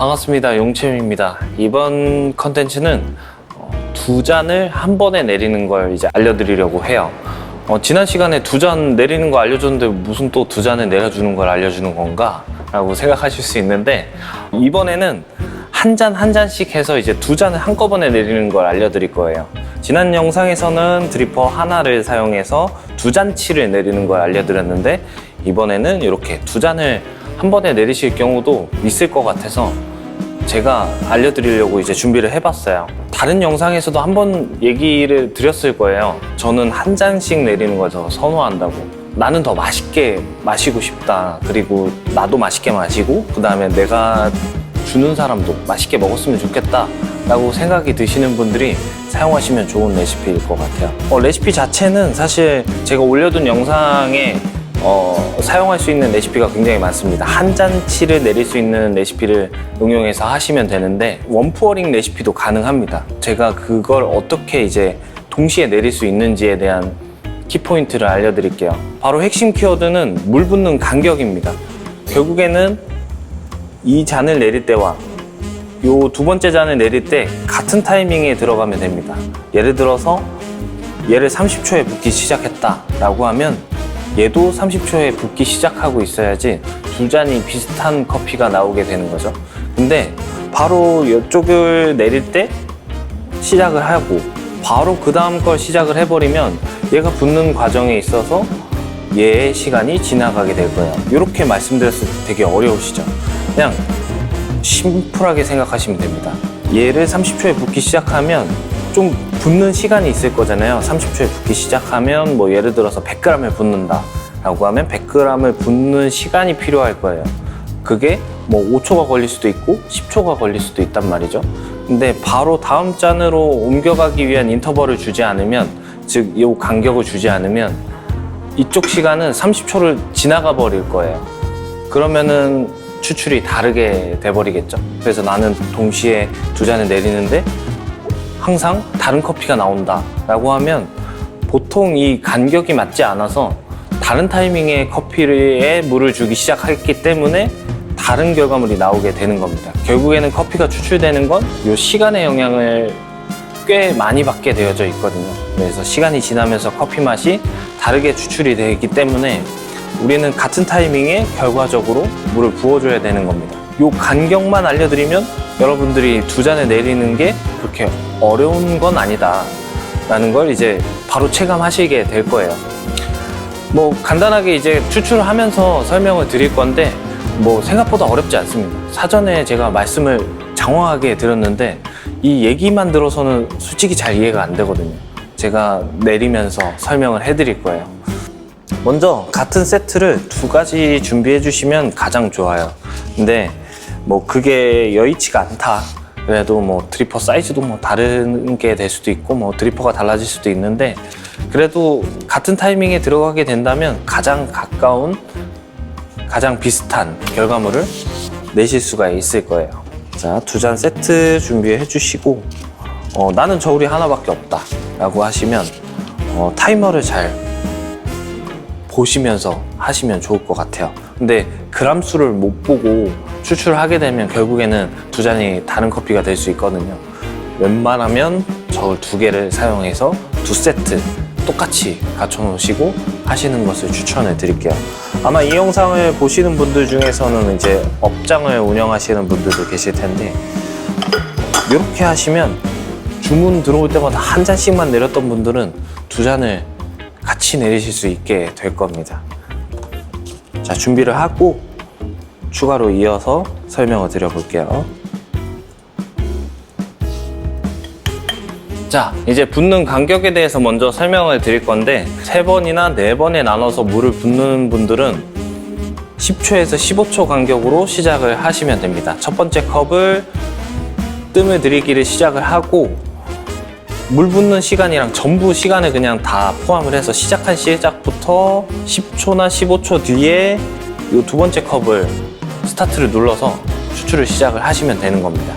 반갑습니다. 용채입니다. 이번 컨텐츠는 두 잔을 한 번에 내리는 걸 이제 알려드리려고 해요. 지난 시간에 두 잔 내리는 거 알려줬는데 무슨 또 두 잔을 내려주는 걸 알려주는 건가? 라고 생각하실 수 있는데, 이번에는 한 잔 한 잔씩 해서 이제 두 잔을 한꺼번에 내리는 걸 알려드릴 거예요. 지난 영상에서는 드리퍼 하나를 사용해서 두 잔치를 내리는 걸 알려드렸는데, 이번에는 이렇게 두 잔을 한 번에 내리실 경우도 있을 것 같아서 제가 알려드리려고 이제 준비를 해봤어요. 다른 영상에서도 한번 얘기를 드렸을 거예요. 저는 한 잔씩 내리는 걸 더 선호한다고. 나는 더 맛있게 마시고 싶다. 그리고 나도 맛있게 마시고, 그 다음에 내가 주는 사람도 맛있게 먹었으면 좋겠다 라고 생각이 드시는 분들이 사용하시면 좋은 레시피일 것 같아요. 레시피 자체는 사실 제가 올려둔 영상에 사용할 수 있는 레시피가 굉장히 많습니다. 한 잔치를 내릴 수 있는 레시피를 응용해서 하시면 되는데, 원푸어링 레시피도 가능합니다. 제가 그걸 어떻게 이제 동시에 내릴 수 있는지에 대한 키포인트를 알려드릴게요. 바로 핵심 키워드는 물 붓는 간격입니다. 결국에는 이 잔을 내릴 때와 요 두 번째 잔을 내릴 때 같은 타이밍에 들어가면 됩니다. 예를 들어서 얘를 30초에 붓기 시작했다 라고 하면 얘도 30초에 붓기 시작하고 있어야지 두 잔이 비슷한 커피가 나오게 되는 거죠. 근데 바로 이쪽을 내릴 때 시작을 하고 바로 그 다음 걸 시작을 해버리면 얘가 붓는 과정에 있어서 얘의 시간이 지나가게 될 거예요. 이렇게 말씀드렸을 때 되게 어려우시죠? 그냥 심플하게 생각하시면 됩니다. 얘를 30초에 붓기 시작하면 좀 붓는 시간이 있을 거잖아요. 30초에 붓기 시작하면 뭐 예를 들어서 100g을 붓는다 라고 하면 100g을 붓는 시간이 필요할 거예요. 그게 뭐 5초가 걸릴 수도 있고 10초가 걸릴 수도 있단 말이죠. 근데 바로 다음 잔으로 옮겨가기 위한 인터벌을 주지 않으면, 즉 이 간격을 주지 않으면 이쪽 시간은 30초를 지나가 버릴 거예요. 그러면은 추출이 다르게 돼버리겠죠. 그래서 나는 동시에 두 잔을 내리는데 항상 다른 커피가 나온다 라고 하면 보통 이 간격이 맞지 않아서 다른 타이밍에 커피에 물을 주기 시작했기 때문에 다른 결과물이 나오게 되는 겁니다. 결국에는 커피가 추출되는 건 이 시간의 영향을 꽤 많이 받게 되어져 있거든요. 그래서 시간이 지나면서 커피 맛이 다르게 추출이 되기 때문에 우리는 같은 타이밍에 결과적으로 물을 부어줘야 되는 겁니다. 이 간격만 알려드리면 여러분들이 두 잔을 내리는 게 그렇게 어려운 건 아니다 라는 걸 이제 바로 체감하시게 될 거예요. 뭐 간단하게 이제 추출하면서 설명을 드릴 건데 뭐 생각보다 어렵지 않습니다. 사전에 제가 말씀을 장황하게 드렸는데 이 얘기만 들어서는 솔직히 잘 이해가 안 되거든요. 제가 내리면서 설명을 해드릴 거예요. 먼저 같은 세트를 두 가지 준비해 주시면 가장 좋아요. 근데 뭐 그게 여의치가 않다. 그래도 뭐 드리퍼 사이즈도 뭐 다른 게 될 수도 있고 뭐 드리퍼가 달라질 수도 있는데, 그래도 같은 타이밍에 들어가게 된다면 가장 가까운, 가장 비슷한 결과물을 내실 수가 있을 거예요. 자, 두 잔 세트 준비해 주시고 나는 저울이 하나밖에 없다 라고 하시면 타이머를 잘 보시면서 하시면 좋을 것 같아요. 근데 그람 수를 못 보고 추출하게 되면 결국에는 두 잔이 다른 커피가 될 수 있거든요. 웬만하면 저울 두 개를 사용해서 두 세트 똑같이 갖춰 놓으시고 하시는 것을 추천해 드릴게요. 아마 이 영상을 보시는 분들 중에서는 이제 업장을 운영하시는 분들도 계실 텐데, 이렇게 하시면 주문 들어올 때마다 한 잔씩만 내렸던 분들은 두 잔을 같이 내리실 수 있게 될 겁니다. 자, 준비를 하고 추가로 이어서 설명을 드려볼게요. 자, 이제 붓는 간격에 대해서 먼저 설명을 드릴 건데, 3번이나 4번에 나눠서 물을 붓는 분들은 10초에서 15초 간격으로 시작을 하시면 됩니다. 첫 번째 컵을 뜸을 들이기를 시작을 하고 물 붓는 시간이랑 전부 시간을 그냥 다 포함을 해서 시작한 시작부터 10초나 15초 뒤에 이 두 번째 컵을 스타트를 눌러서 추출을 시작을 하시면 되는 겁니다.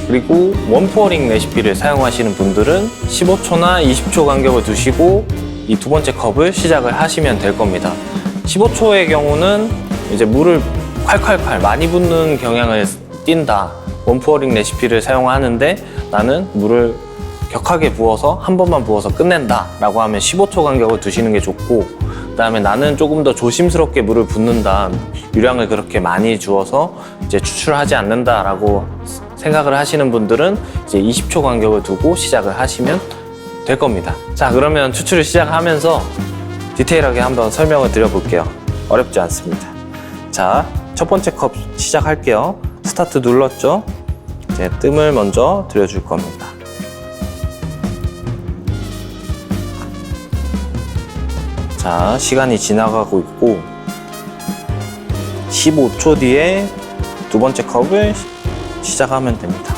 그리고 원포어링 레시피를 사용하시는 분들은 15초나 20초 간격을 두시고 이 두 번째 컵을 시작을 하시면 될 겁니다. 15초의 경우는 이제 물을 콸콸콸 많이 붓는 경향을 띈다 원푸어링 레시피를 사용하는데 나는 물을 격하게 부어서 한 번만 부어서 끝낸다 라고 하면 15초 간격을 두시는 게 좋고, 그 다음에 나는 조금 더 조심스럽게 물을 붓는다, 유량을 그렇게 많이 주어서 이제 추출하지 않는다 라고 생각을 하시는 분들은 이제 20초 간격을 두고 시작을 하시면 될 겁니다. 자, 그러면 추출을 시작하면서 디테일하게 한번 설명을 드려볼게요. 어렵지 않습니다. 자, 첫 번째 컵 시작할게요. 스타트 눌렀죠? 이제 뜸을 먼저 들여줄 겁니다. 자, 시간이 지나가고 있고 15초 뒤에 두 번째 컵을 시작하면 됩니다.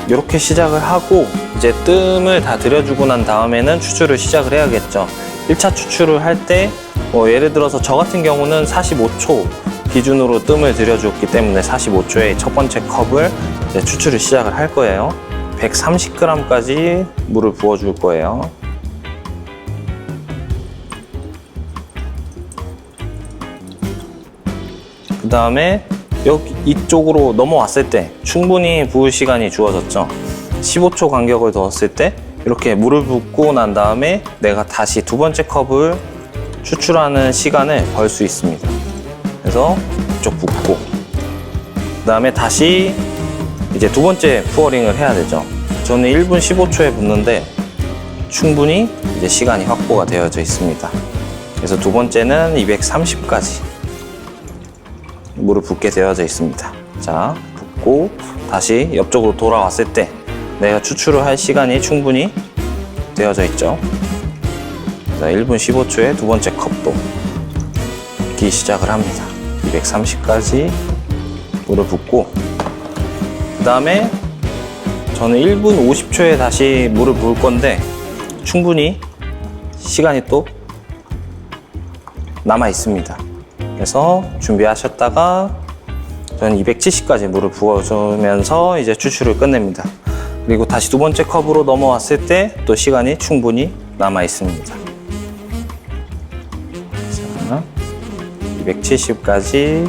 이렇게 시작을 하고 이제 뜸을 다 들여주고 난 다음에는 추출을 시작을 해야겠죠. 1차 추출을 할 때 예를 들어서 저 같은 경우는 45초 기준으로 뜸을 들여줬기 때문에 45초에 첫 번째 컵을 이제 추출을 시작을 할 거예요. 130g까지 물을 부어줄 거예요. 그 다음에 여기 이쪽으로 넘어왔을 때 충분히 부을 시간이 주어졌죠. 15초 간격을 뒀을 때 이렇게 물을 붓고 난 다음에 내가 다시 두 번째 컵을 추출하는 시간을 벌 수 있습니다. 그래서 이쪽 붓고 그 다음에 다시 이제 두 번째 푸어링을 해야 되죠. 저는 1분 15초에 붓는데 충분히 이제 시간이 확보가 되어져 있습니다. 그래서 두 번째는 230까지 물을 붓게 되어져 있습니다. 자, 붓고 다시 옆쪽으로 돌아왔을 때 내가 추출을 할 시간이 충분히 되어져 있죠. 자, 1분 15초에 두 번째 컵도 붓기 시작을 합니다. 230까지 물을 붓고 그 다음에 저는 1분 50초에 다시 물을 부을 건데 충분히 시간이 또 남아 있습니다. 그래서 준비하셨다가 저는 270까지 물을 부어주면서 이제 추출을 끝냅니다. 그리고 다시 두 번째 컵으로 넘어왔을 때 또 시간이 충분히 남아 있습니다. 자, 270까지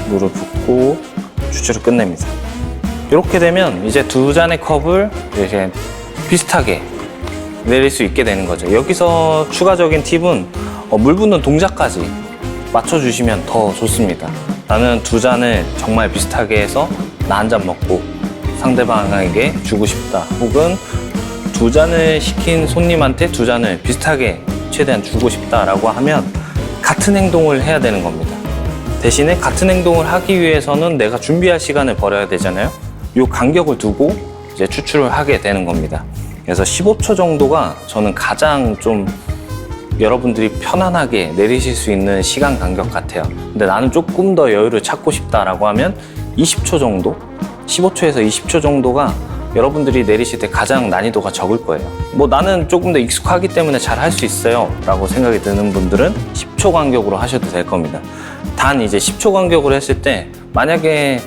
물을 붓고 추출을 끝냅니다. 이렇게 되면 이제 두 잔의 컵을 이렇게 비슷하게 내릴 수 있게 되는 거죠. 여기서 추가적인 팁은 물 붓는 동작까지 맞춰주시면 더 좋습니다. 나는 두 잔을 정말 비슷하게 해서 나 한 잔 먹고 상대방에게 주고 싶다, 혹은 두 잔을 시킨 손님한테 두 잔을 비슷하게 최대한 주고 싶다라고 하면 같은 행동을 해야 되는 겁니다. 대신에 같은 행동을 하기 위해서는 내가 준비할 시간을 벌여야 되잖아요. 이 간격을 두고 이제 추출을 하게 되는 겁니다. 그래서 15초 정도가 저는 가장 좀 여러분들이 편안하게 내리실 수 있는 시간 간격 같아요. 근데 나는 조금 더 여유를 찾고 싶다라고 하면 20초 정도? 15초에서 20초 정도가 여러분들이 내리실 때 가장 난이도가 적을 거예요. 나는 조금 더 익숙하기 때문에 잘 할 수 있어요 라고 생각이 드는 분들은 10초 간격으로 하셔도 될 겁니다. 단 이제 10초 간격으로 했을 때 만약에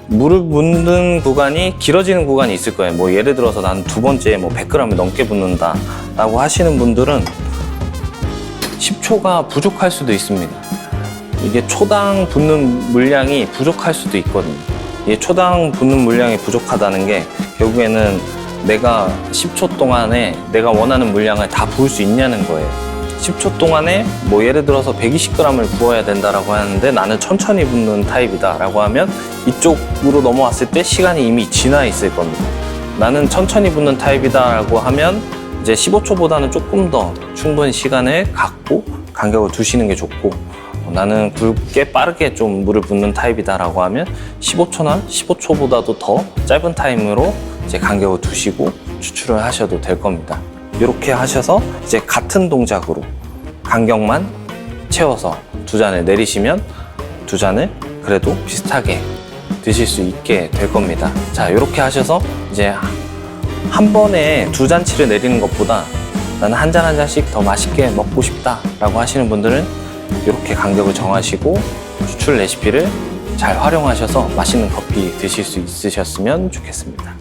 물을 붓는 구간이 길어지는 구간이 있을 거예요. 예를 들어서 나는 두 번째 100g을 넘게 붓는다 라고 하시는 분들은 10초가 부족할 수도 있습니다. 이게 초당 붓는 물량이 부족할 수도 있거든요. 이 초당 붓는 물량이 부족하다는 게 결국에는 내가 10초 동안에 내가 원하는 물량을 다 부을 수 있냐는 거예요. 10초 동안에 예를 들어서 120g을 부어야 된다라고 하는데 나는 천천히 붓는 타입이다 라고 하면 이쪽으로 넘어왔을 때 시간이 이미 지나 있을 겁니다. 나는 천천히 붓는 타입이다 라고 하면 이제 15초보다는 조금 더 충분히 시간을 갖고 간격을 두시는 게 좋고, 나는 굵게 빠르게 좀 물을 붓는 타입이다 라고 하면 15초나 15초보다도 더 짧은 타임으로 이제 간격을 두시고 추출을 하셔도 될 겁니다. 이렇게 하셔서 이제 같은 동작으로 간격만 채워서 두 잔을 내리시면 두 잔을 그래도 비슷하게 드실 수 있게 될 겁니다. 자, 이렇게 하셔서 이제 한 번에 두 잔치를 내리는 것보다 나는 한 잔 한 잔씩 더 맛있게 먹고 싶다 라고 하시는 분들은 이렇게 간격을 정하시고 추출 레시피를 잘 활용하셔서 맛있는 커피 드실 수 있으셨으면 좋겠습니다.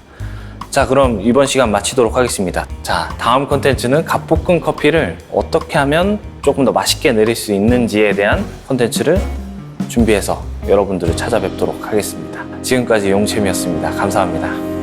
자, 그럼 이번 시간 마치도록 하겠습니다. 자, 다음 컨텐츠는 갓볶음 커피를 어떻게 하면 조금 더 맛있게 내릴 수 있는지에 대한 컨텐츠를 준비해서 여러분들을 찾아뵙도록 하겠습니다. 지금까지 용채미였습니다. 감사합니다.